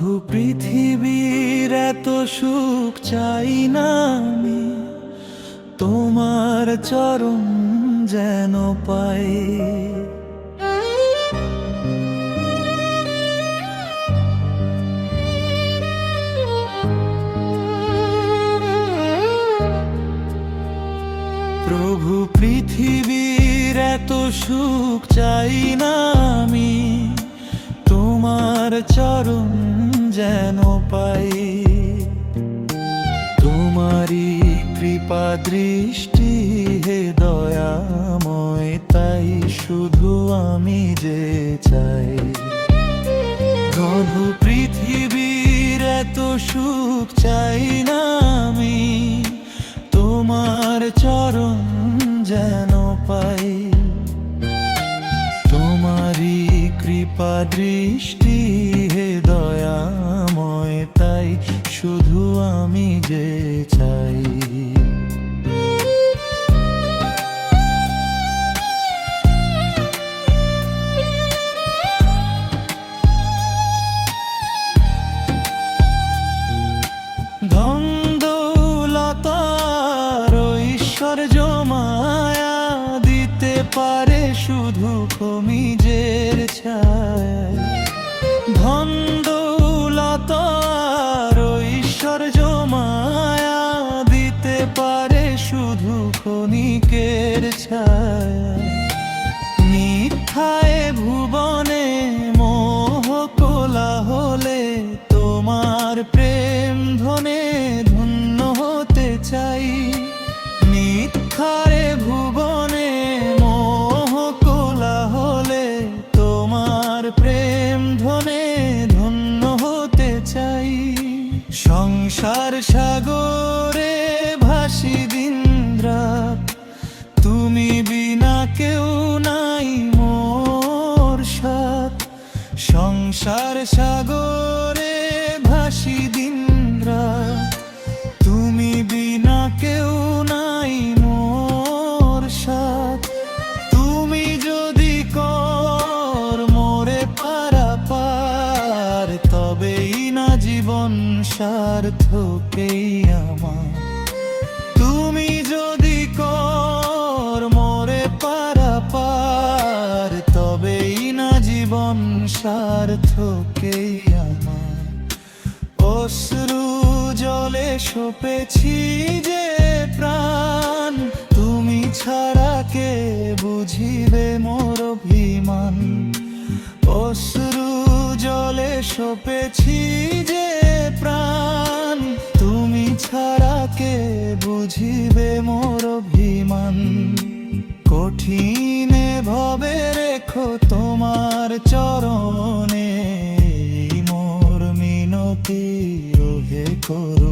প্রভু পৃথিবীর এত সুখ চাই না আমি, তোমার চরণ যেন পাই। প্রভু পৃথিবীর এত সুখ চাই না আমি, তোমার চরণ যেন পাই। তোমারই কৃপা দৃষ্টি হে দয়াময়, তাই শুধু আমি যে চাই। প্রভু পৃথিবীর এত সুখ চাই না আমি, তোমার চরণ যেন পাই। তোমারই কৃপা দৃষ্টি হে দয়াময়, তাই শুধু আমি যে চাই। ধন দৌলতার ঐশ্বর্য মায়া দিতে পারে শুধু খমিজের ছায়া। ধন দৌলতার ঐশ্বর্য মায়া দিতে পারে শুধু ক্ষণিকের ছায়া। মিথ্যায় ভুবনে মোহ কোলাহলে তোমার প্রেম ধনে ধন্য হতে চাই। মিথ্যায় ভুবনে মোহ কোলাহলে তোমার প্রেম ধনে ধন্য হতে চাই। সংসার সাগরে ভাসি দিন রাত, তুমি বিনা কেউ নাই মোর সাথ। সংসার সাগরে ভাসি দিন রাত, তুমি বিনা কেউ নাই মোর সাথ। তুমি যদি কর মোরে পারাপার, তবেই না জীবন সার্থকেই আমার। তুমি যদি কর মোরে পারাপার, তবেই না জীবন সার্থকেই আমার। অশ্রু জলে সপেছি যে প্রাণ, তুমি ছাড়া কে বুঝিবে মোর অভিমান। অশ্রু জলে সপেছি যে প্রাণ, তুমি ছাড়া কে বুঝিবে মোর অভিমান। কঠিনে ভবে রেখো তোমার চরণে মোর মিনতি ওহে করো।